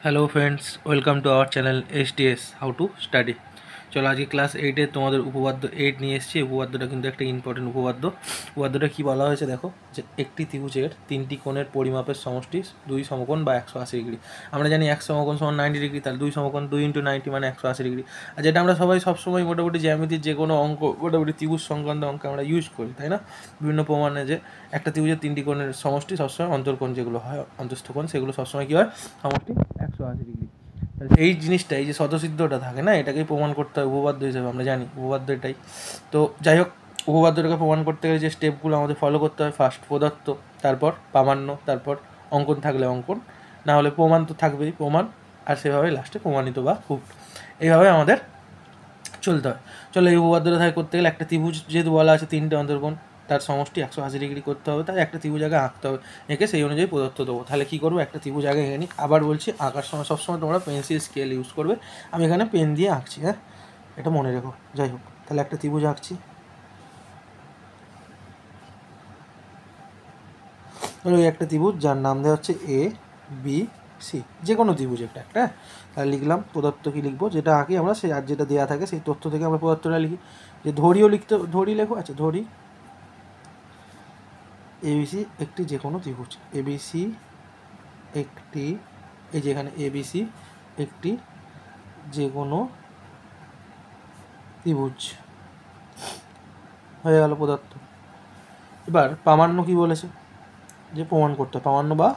Hello friends, welcome to our channel STS how to study. চলো আজকে class 8-এ তোমাদের উপপাদ্য 8 নিয়ে এসেছি। উপপাদ্যটা কিন্তু একটা ইম্পর্টেন্ট উপপাদ্য। উপপাদ্যটা কী বলা হয়েছে দেখো, যে একটি ত্রিভুজের তিনটি কোণের পরিমাপের সমষ্টি 2 সমকোণ বা 180 ডিগ্রি। আমরা জানি 1 সমকোণ সমান 90 ডিগ্রি, তাহলে 2 সমকোণ 2 × 90 মানে 180 ডিগ্রি। আর যেটা আমরা সবসময় মোটামুটি জ্যামিতির যে কোনো অঙ্ক, মোটামুটি ত্রিভুজ সংক্রান্ত অঙ্কে আমরা ইউজ করি, তাই না? বিভিন্ন প্রমাণে যে একটা ত্রিভুজের তিনটি কোণের সমষ্টি সবসময় অন্তর্কোণ যেগুলো হয়, অন্তস্থ কোণ, সেগুলো সবসময় কী হয়, সমষ্টি 180 ডিগ্রি। এই জিনিসটা, এই যে স্বতঃসিদ্ধটা থাকে না, এটাকেই প্রমাণ করতে হয় উপপাদ্য হিসেবে, আমরা জানি উপপাদ্য এটাই। তো যাই হোক, উপপাদ্যটাকে প্রমাণ করতে গেলে যে স্টেপগুলো আমাদের ফলো করতে হয়, ফার্স্ট পদার্থ, তারপর প্রামাণ্য, তারপর অঙ্কন থাকলে অঙ্কন, না হলে প্রমাণ তো থাকবেই, প্রমাণ, আর সেভাবে লাস্টে প্রমাণিত বা প্রুফড, এইভাবে আমাদের চলতে হয়। চলো, এই উপপাদ্যটা করতে গেলে একটা ত্রিভুজ যেহেতু বলা আছে তিনটে অন্তর্কোণ, তার সমষ্টি 180 ডিগ্রি করতে হবে, তাই একটা ত্রিভুজ আগে আঁকতে হবে, এঁকে সেই অনুযায়ী পদার্থ দেবো। তাহলে কী করবো, একটা ত্রিভুজ আগে এঁকে নিই। আবার বলছি, আঁকার সময় সবসময় তোমরা পেন্সিল স্কেল ইউজ করবে, আমি এখানে পেন দিয়ে আঁকছি, হ্যাঁ, এটা মনে রেখো। যাই হোক, তাহলে একটা ত্রিভুজ আঁকছি। ধরো এই একটা ত্রিভুজ, যার নাম দেওয়া হচ্ছে ABC, যে কোনো ত্রিভুজ একটা, তাহলে লিখলাম পদার্থ। কী লিখবো, যেটা আঁকি আমরা, সেই আর যেটা দেওয়া থাকে সেই তথ্য থেকে আমরা পদার্থটা লিখি। যে ধরিও লিখতে, ধরি লেখো, আচ্ছা ধরি ABC একটি যে কোনো ত্রিভুজ, ABC একটি, এই যে এখানে ABC একটি যে কোনো ত্রিভুজ হয়ে গেল পদার্থ। এবার প্রামাণ্য কী বলেছে, যে প্রমাণ করতে হবে, প্রামাণ্য বা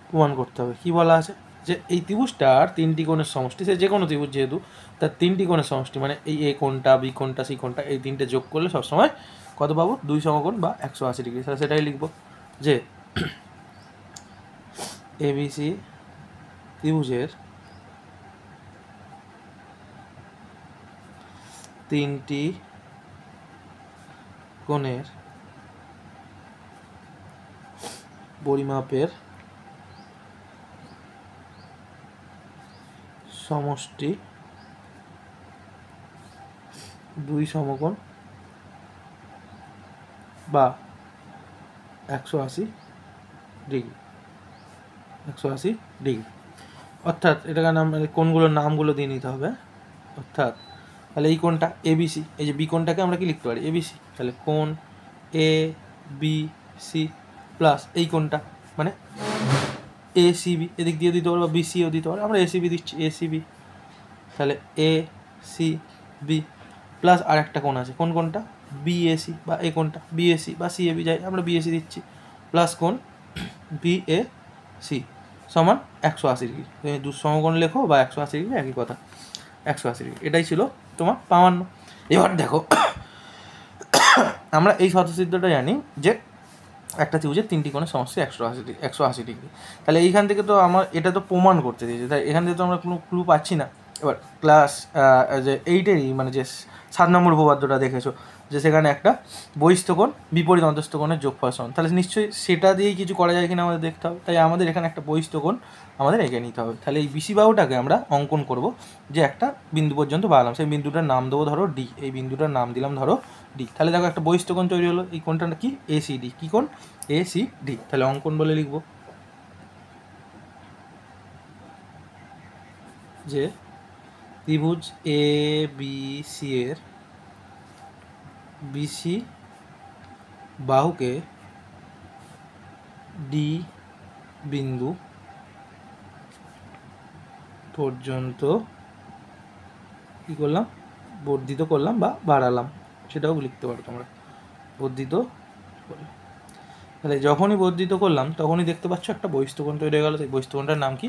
প্রমাণ করতে হবে। কী বলা আছে, যে এই ত্রিভুজটার তিনটি কোণের সমষ্টি, সে যে কোনো ত্রিভুজ যেহেতু, তার তিনটি কোণের সমষ্টি, মানে এই A কোণটা, B কোণটা, C কোণটা, এই তিনটে যোগ করলে সবসময় কত পাবো, 2 সমকোণ বা 180 ডিগ্রি। তাহলে সেটাই লিখবো, যে ABC ত্রিভুজের তিনটি কোণের পরিমাপের সমষ্টি 2 সমকোণ বা 180 ডিগ্রি, 180 ডিগ্রি। অর্থাৎ এটাকে নাম, কোণগুলোর নামগুলো দিয়ে নিতে হবে। অর্থাৎ তাহলে এই কোণটা ABC, এই যে বি কোণটাকে আমরা কি লিখতে পারি, ABC। তাহলে কোণ ABC প্লাস এই কোণটা মানে ACB, এদিক দিয়ে দিতে পারো বা BCও দিতে পারো, আমরা ACB দিচ্ছি, ACB। তাহলে ACB প্লাস আর একটা কোণ আছে, কোন কোণটা, BAC, বা এই কোণটা BAC বা CAB, যাই, আমরা BAC দিচ্ছি, প্লাস কোণ BAC সমান 180 ডিগ্রি। তুমি দু সমকোণ লেখো বা 180 ডিগ্রি, একই কথা, 180 ডিগ্রি। এটাই ছিল তোমার প্রামাণ্য। এবার দেখো, আমরা এই স্বতঃসিদ্ধটা জানি যে একটা ত্রিভুজের তিনটি কোণের সমষ্টি 180 ডিগ্রি। তাহলে এইখান থেকে তো আমার এটা তো প্রমাণ করতে দিয়েছে, তাই এখান থেকে তো আমরা কোনো ক্লু পাচ্ছি না। এবার ক্লাস যে 8-এরই মানে যে 7 নম্বর উপপাদ্যটা দেখেছো, যে সেখানে একটা বহিস্থ কোণ বিপরীত অন্তস্থ কোণের যোগফল সমান, তাহলে নিশ্চয়ই সেটা দিয়েই কিছু করা যায় কিনা আমাদের দেখতে হবে। তাই আমাদের এখানে একটা বহিস্থ কোণ আমাদের এঁকে নিতে হবে। তাহলে এই BC বাহুটাকে আমরা অঙ্কন করব, যে একটা বিন্দু পর্যন্ত বাড়ালাম, সেই বিন্দুটার নাম দেবো ধরো D, এই বিন্দুটার নাম দিলাম ধরো D। তাহলে দেখো একটা বহিস্থ কোণ তৈরি হলো, এই কোণটা কি, ACD। কী কোণ, ACD। তাহলে অঙ্কন বলে লিখব, যে ত্রিভুজ ABC এর BC বাহুকে D বিন্দু পর্যন্ত কী করলাম, বর্ধিত করলাম বা বাড়ালাম, সেটাও লিখতে পারো তোমরা, বর্ধিত করলাম। তাহলে যখনই বর্ধিত করলাম তখনই দেখতে পাচ্ছ একটা বহিস্থ কোণ তৈরি হয়ে গেল, সেই বহিস্থ কোণটার নাম কি,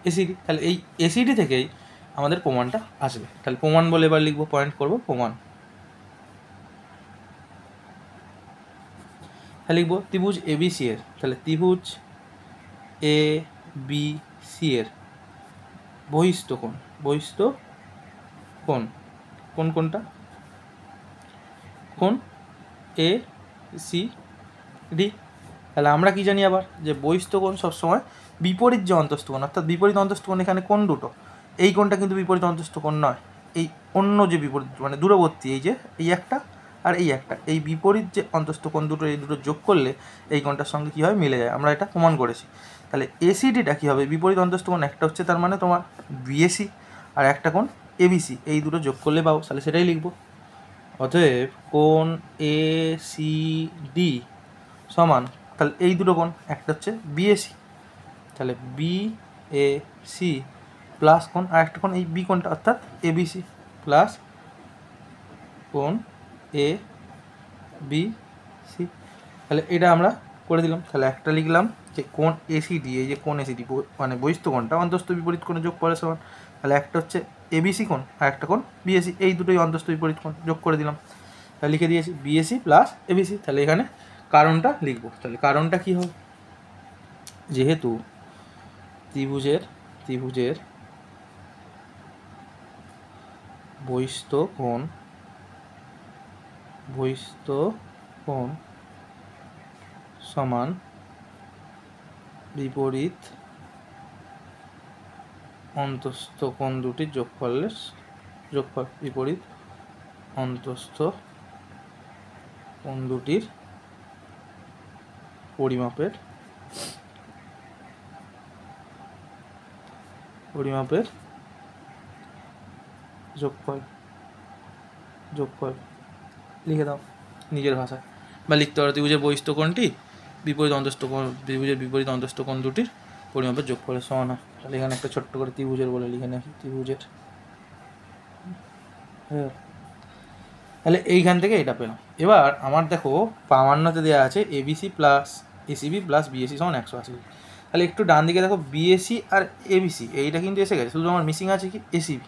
ACD। তাহলে এই ACD থেকেই আমাদের প্রমাণটা আসবে। তাহলে প্রমাণ বলে এবার লিখবো, পয়েন্ট করব প্রমাণ। তাহলে লিখবো ত্রিভুজ ABC এর, তাহলে ত্রিভুজ ABC এর বহিস্থ কোণ, কোন কোনটা, কোণ ACD। তাহলে আমরা কি জানি আবার, যে বহিস্থ কোণ সবসময় বিপরীত যে অন্তস্থ কোণ, অর্থাৎ বিপরীত অন্তস্থ কোণ এখানে কোণ দুটো, এই কোণটা কিন্তু বিপরীত অন্তস্থ কোণ নয়, এই অন্য যে বিপরীত মানে দূরবর্তী, এই যে এই একটা আর এই একটা, এই বিপরীত যে অন্তস্থ কোণ দুটো, এই দুটো যোগ করলে এই কোণটার সঙ্গে কী হয়, মিলে যায়। আমরা এটা প্রমাণ করেছি। তাহলে এসিডিটা কী হবে, বিপরীত অন্তস্থ কোণ একটা হচ্ছে তার মানে তোমার বিএসি আর একটা কোণ এবিসি, এই দুটো যোগ করলে পাবো, তাহলে সেটাই লিখবো। অতএব কোণ এসিডি সমান, তাহলে এই দুটো কোণ একটা হচ্ছে বিএসি, তাহলে বিএসি প্লাস কোণ আর একটা কোণ এই বি কোণটা অর্থাৎ এবিসি প্লাস কোণ এ বি সি। তাহলে এটা আমরা করে দিলাম। তাহলে একটা লিখলাম যে কোণ এসিডি, এই যে কোণ এসিডি মানে বহিস্থ কোণটা অন্তস্থ বিপরীত কোণে যোগ করে সমান, তাহলে একটা হচ্ছে এবিসি কোণ আর একটা কোণ বিএসি, এই দুটোই অন্তস্থ বিপরীত কোণ যোগ করে দিলাম। তাহলে লিখে দিয়েছি বিএসি প্লাস এবিসি। তাহলে এখানে কারণটা লিখবো। তাহলে কারণটা কী হবে, যেহেতু ত্রিভুজের বহিস্থ কোণ সমান বিপরীত অন্তস্থ কোণ দুটির যোগফল, বিপরীত অন্তস্থ কোণ দুটির পরিমাপের যোগফল লিখে দাও নিজের ভাষায়, বা লিখতে পারো ত্রিভুজের বহিস্থ কোণটি ত্রিভুজের বিপরীত অন্তস্থ কোণ দুটির পরিমাপের যোগফলের সমান হয়। তাহলে এখানে একটা ছোট্ট করে ত্রিভুজের বলে লিখে নাকি ত্রিভুজের, তাহলে এইখান থেকে এটা পেলাম। এবার আমার দেখো প্রামাণ্যতে দেওয়া আছে ABC plus ACB plus BAC সমান 180। তাহলে একটু ডান দিকে দেখো বিএসি আর এবিসি এইটা কিন্তু এসে গেছে, শুধু আমার মিসিং আছে কি এসিবি।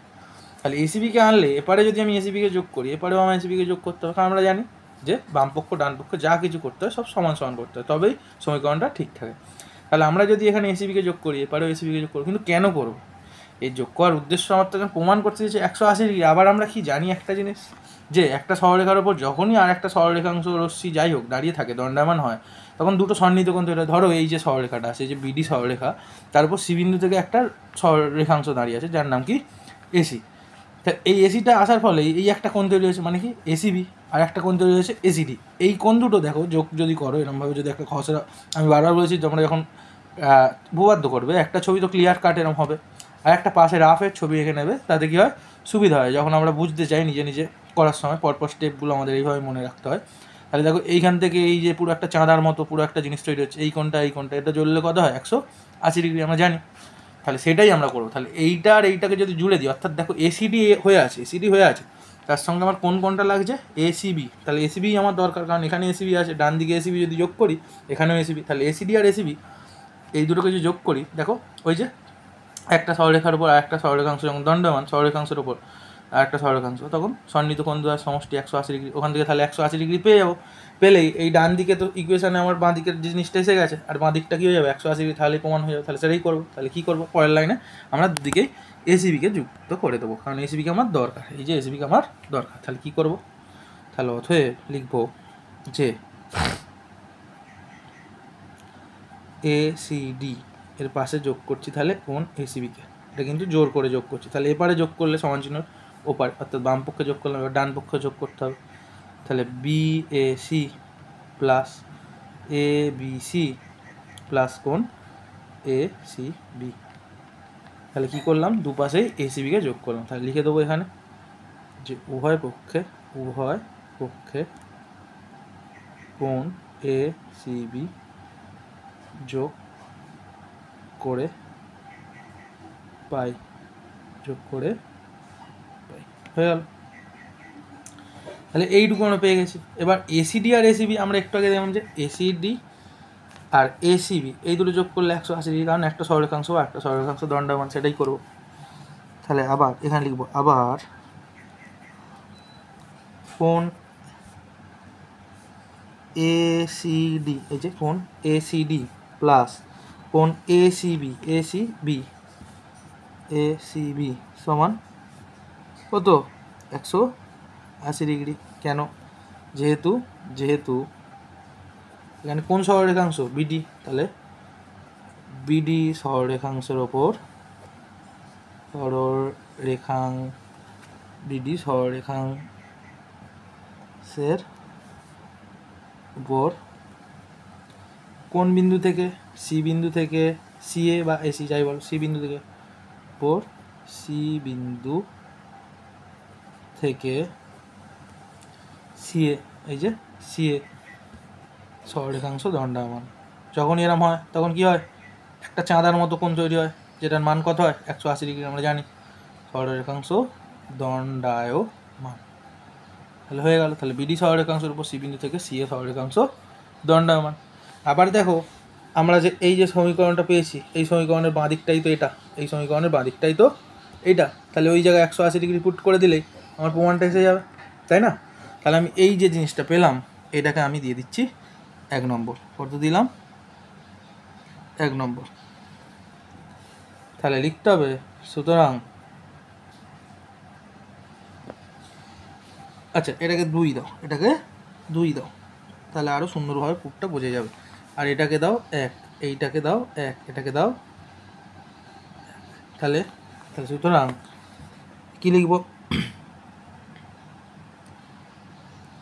তাহলে এসিবিকে আনলে এপারে যদি আমি এসিবিকে যোগ করি, এপারেও আমার এসিবিকে যোগ করতে হবে, কারণ আমরা জানি যে বামপক্ষ ডানপক্ষ যা কিছু করতে হয় সব সমান সমান করতে হয়, তবেই সমীকরণটা ঠিক থাকে। তাহলে আমরা যদি এখানে এসিবিকে যোগ করি, এপারেও এসিবিকে যোগ করবো, কিন্তু কেন করবো, এই যোগ করার উদ্দেশ্য আমার তো প্রমাণ করতে চাইছে 180 ডিগ্রি। আবার আমরা কি জানি একটা জিনিস, যে একটা সরলরেখার ওপর যখনই আর একটা সরলরেখাংশ রশ্মি যাই হোক দাঁড়িয়ে থাকে, দণ্ডায়মান হয়, তখন দুটো সন্নিহিত কোণ তৈরি হয়। ধরো এই যে সরলরেখাটা আছে, এই যে বিডি সরলরেখা, তার উপর সি বিন্দু থেকে একটা সরলরেখাংশ দাঁড়িয়ে আছে যার নাম কি এসি। তা এই এসিটা আসার ফলে এই একটা কোণ তৈরি হয়েছে, মানে কি এসিবি, আর একটা কোণ তৈরি হয়েছে এসিডি। এই কোণ দুটো দেখো যোগ যদি করো এরকমভাবে, যদি একটা খসড়া, আমি বারবার বলেছি তোমরা যখন উপপাদ্য করবে একটা ছবি তো ক্লিয়ার কাট এরকম হবে, আর একটা পাশে রাফের ছবি এঁকে নেবে, তাতে কী হয় সুবিধা হয় যখন আমরা বুঝতে চাই নিজে করার সময়, পরপর স্টেপগুলো আমাদের এইভাবে মনে রাখতে হয়। তাহলে দেখো এইখান থেকে এই যে পুরো একটা চাঁদার মতো পুরো একটা জিনিস তৈরি হচ্ছে, এই কোণটা এটা জ্বললে কত হয় 180 ডিগ্রি আমরা জানি। তাহলে সেটাই আমরা করবো। তাহলে এইটা আর এইটাকে যদি জুড়ে দিই, অর্থাৎ দেখো এসিডি হয়ে আছে, তার সঙ্গে আমার কোনটা লাগছে এসিবি, তাহলে এসিবি আমার দরকার, কারণ এখানে এসিবি আছে, ডান দিকে এসিবি যদি যোগ করি এখানেও এসিবি, তাহলে এসিডি আর এসিবি এই দুটোকে যদি যোগ করি, দেখো ওই যে একটা সরলরেখার উপর আর একটা সরলরেখাংশ যখন দণ্ডমান, সরলরেখাংশের উপর আর একটা সরলরেখাংশ, তখন সন্নিহিত কোণ দ্বয়ের সমষ্টি 180 ডিগ্রি, ওখান থেকে তাহলে 180 ডিগ্রি পেয়ে যাবো। পেলেই এই ডান দিকে তো ইকুয়েশানে আমার বাঁ দিকের জিনিসটা এসে গেছে, আর বাঁ দিকটা কী হয়ে যাবে 180 ডিগ্রি, তাহলে প্রমাণ হয়ে যাবে। তাহলে সেটাই করবো। তাহলে কী করবো, পরের লাইনে আমরা দুদিকেই এসিবিকে যুক্ত করে দেবো, কারণ এসিবিকে আমার দরকার, এই যে এসিবিকে আমার দরকার। তাহলে কী করবো, তাহলে অতএব লিখবো যে এসিডি এর পাশে যোগ করছি তাহলে কোণ এসিবিকে, এটা কিন্তু জোর করে যোগ করছি। তাহলে এপারে যোগ করলে সমান চিহ্ন ওপারে, অর্থাৎ বাম পক্ষে যোগ করলাম, এবার ডান পক্ষে যোগ করতে হবে। তাহলে বিএসি প্লাস এবিসি প্লাস কোণ এসিবি। তাহলে কী করলাম, দুপাশেই এসিবিকে যোগ করলাম। তাহলে লিখে দেবো এখানে যে উভয় পক্ষে কোণ এসিবি যোগ করে পাই হয়ে গেল। তাহলে এইটুকু আমরা পেয়ে গেছি। এবার এসিডি আর এসিবি আমরা একটু আগে দেখলাম যে এসিডি আর এসিবি এই দুটো যোগ করলে 180 ডিগ্রি, কারণ একটা সরলরেখাংশ আর একটা সরলরেখাংশ দণ্ডায়মান, সেটাই করবো। তাহলে আবার এখানে লিখবো আবার কোণ এসিডি, এই যে কোণ এসিডি প্লাস কোণ এসিবি সমান কত 180 ডিগ্রি। কেন, যেহেতু এখানে কোন সরলরেখাংশ বিডি, তাহলে বিডি সরলরেখাংশের ওপর কোন বিন্দু থেকে সি বিন্দু থেকে সিএ বা এসি যাই বলো, সি বিন্দু থেকে ওপর সি বিন্দু থেকে সিএ, এই যে সিএ সরলরেখাংশ দণ্ডায়মান। যখন এরম হয় তখন কি হয়, একটা চাঁদার মতো কোণ তৈরি হয়, যেটার মান কত হয় 180 ডিগ্রি, আমরা জানি। সরলরেখাংশ দণ্ডায়মান, তাহলে হয়ে গেল। তাহলে বিডি সরলরেখাংশের উপর সি বিন্দু থেকে সিএ সরলরেখাংশ দণ্ডায়মান। আবার দেখো আমরা যে এই যে সমীকরণটা পেয়েছি, এই সমীকরণের বাঁ দিকটাই তো এটা, এই সমীকরণের বাঁ দিকটাই তো এইটা, তাহলে ওই জায়গায় 180 ডিগ্রি পুট করে দিলেই আমার প্রমাণটা এসে যাবে, তাই না? তাহলে আমি এই যে জিনিসটা পেলাম এটাকে আমি দিয়ে দিচ্ছি 1 নম্বর। কত দিলাম? 1 নম্বর। তাহলে লিখতে হবে, সুতরাং আচ্ছা এটাকে 2 দাও, এটাকে 2 দাও, তাহলে আরও সুন্দরভাবে পুটটা বোঝা যাবে। আর এটাকে দাও 1, এইটাকে দাও 1, এটাকে দাও, তাহলে তাহলে সুতরাং কী লিখব?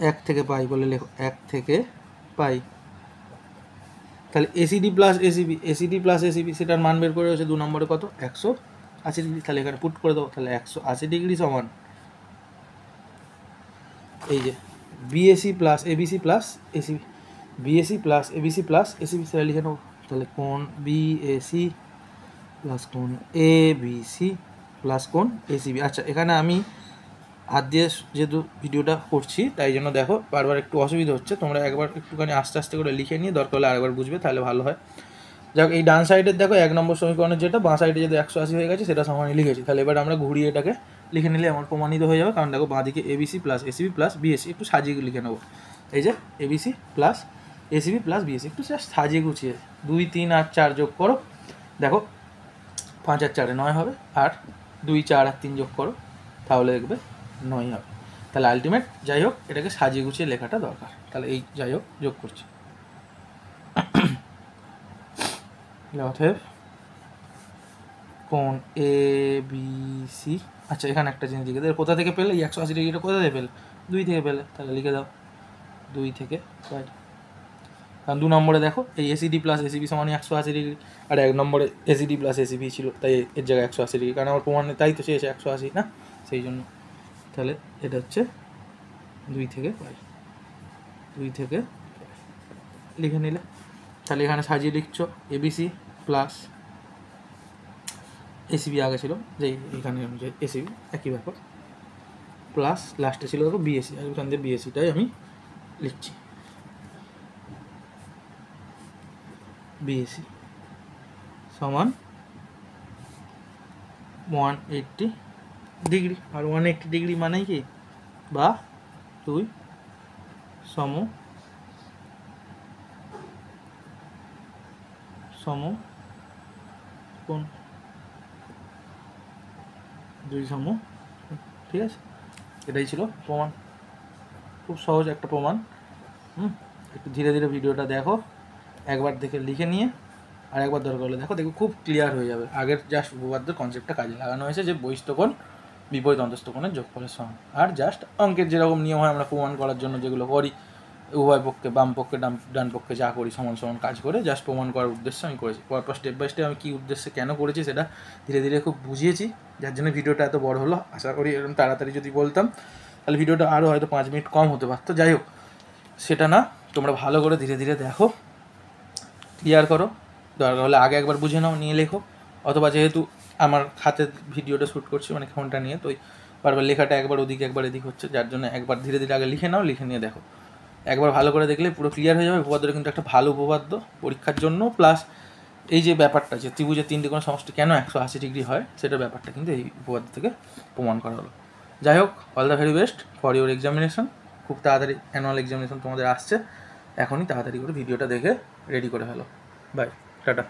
1 থেকে পাই বলে লেখো, 1 থেকে পাই। তাহলে ACD plus ACB, ACD plus ACB সেটার মান বের করে হচ্ছে 2 নম্বরে কত 180 ডিগ্রি। তাহলে এখানে পুট করে দাও, তাহলে 180 ডিগ্রি সমান এই যে BAC plus ABC plus ACB, BAC plus ABC plus ACB, সেটা লিখে নেব। তাহলে কোণ বিএসি প্লাস কোণ এবিসি প্লাস কোণ এসিবি। আচ্ছা এখানে আমি হাত দিয়ে যেহেতু ভিডিওটা করছি তাই জন্য দেখো বারবার একটু অসুবিধা হচ্ছে, তোমরা একবার একটুখানি আস্তে আস্তে করে লিখে নিয়ে দরকার হলে আরেকবার বুঝবে, তাহলে ভালো হয়। যাক এই ডান সাইডের দেখো 1 নম্বর সমীকরণের যেটা, বাঁ সাইডে যেটা 180 হয়ে গেছে সেটা সমানই লিখেছি। তাহলে এবার আমরা ঘুরিয়ে এটাকে লিখে নিলে আমার প্রমাণিত হয়ে যাবে, কারণ দেখো বাঁ দিকে ABC plus ACB plus BAC, একটু সাজিয়ে লিখে নেবো। এই যে ABC plus ACB plus BAC, একটু সাজিয়ে গুছিয়ে 2, 3 আর 4 যোগ করো, দেখো 5 আর 4 9 হবে, আর 2, 4 আর 3 যোগ করো, তাহলে দেখবে 9 হবে। তাহলে আলটিমেট যাই হোক এটাকে সাজিয়ে গুছিয়ে লেখাটা দরকার, তাহলে এই যাই হোক যোগ করছি। অতএব কোণ এ বি সি, আচ্ছা এখানে একটা জিনিস লিখে দেবে, কোথা থেকে পেলে এই 180 ডিগ্রিটা কোথা থেকে পেলে? 2 থেকে পেলে, তাহলে লিখে দাও 2 থেকে পাই। কারণ 2 নম্বরে দেখো এই এসিডি প্লাস এসিবি সমান 180 ডিগ্রি, আর 1 নম্বরে এসিডি প্লাস এসিবি ছিল, তাই এর জায়গায় 180 ডিগ্রি, কারণ আমার প্রমাণে তাই তো চেয়েছে 180 না, সেই জন্য। তাহলে এটা হচ্ছে 2 থেকে পাই, 2 থেকে লিখে নিলে। তাহলে এখানে সাজিয়ে লিখছো এবিসি প্লাস এসিবি আগে ছিল, যে এখানে যে এসিবি একই ব্যাপার, প্লাস লাস্টে ছিল দেখো বিএসি, আর এখান থেকে বিএসিটাই আমি লিখছি, বিএসি সমান 180 ডিগ্রি। আর 180 ডিগ্রি মানে কি, বা 2 সমকোণ, 2 সমকোণ, ঠিক আছে? এটাই ছিল প্রমাণ, খুব সহজ একটা প্রমাণ। একটু ধীরে ধীরে ভিডিওটা দেখো, একবার দেখে লিখে নিয়ে আর একবার দরকার হলে দেখো, খুব ক্লিয়ার হয়ে যাবে। আগের জাস্ট উপপাদ্যের কনসেপ্টটা কাজে লাগানো হয়েছে, যে বহিস্থ কোণ বিপরীত অন্তস্থ কোণের যোগফলের সমান। আর জাস্ট অঙ্কের যেরকম নিয়ম হয় আমরা প্রমাণ করার জন্য যেগুলো করি, উভয় পক্ষে বাম পক্ষে ডান পক্ষে যা করি সমান সমান কাজ করে জাস্ট প্রমাণ করার উদ্দেশ্যে আমি করেছি। পরপর স্টেপ বাই স্টেপ আমি কী উদ্দেশ্যে কেন করেছি সেটা ধীরে ধীরে খুব বুঝিয়েছি, যার জন্য ভিডিওটা এত বড় হলো। আশা করি এরকম তাড়াতাড়ি যদি বলতাম তাহলে ভিডিওটা আরও হয়তো 5 মিনিট কম হতে পারতো। যাই হোক সেটা না, তোমরা ভালো করে ধীরে ধীরে দেখো, ক্লিয়ার করো, দরকার হলে আগে একবার বুঝে নাও, নিয়ে লেখো। অথবা যেহেতু আমার হাতে ভিডিওটা শ্যুট করছি মানে ফোনটা নিয়ে, তো বারবার লেখাটা একবার ওদিকে একবার এদিক হচ্ছে, যার জন্য একবার ধীরে ধীরে আগে লিখে নাও, লিখে নিয়ে দেখো, একবার ভালো করে দেখলে পুরো ক্লিয়ার হয়ে যাবে। উপপাদ্যটা কিন্তু একটা ভালো উপপাদ্য পরীক্ষার জন্য, প্লাস এই যে ব্যাপারটা যে ত্রিভুজের 3 কোণ সমষ্টি কেন 180 ডিগ্রি হয় সেটা ব্যাপারটা কিন্তু এই উপপাদ্য থেকে প্রমাণ করা হলো। যাই হোক, all the very best for your examination. খুব তাড়াতাড়ি অ্যানুয়াল এক্সামিনেশন তোমাদের আসছে, এখনই তাড়াতাড়ি করে ভিডিওটা দেখে রেডি করে ফেলো। By, tata.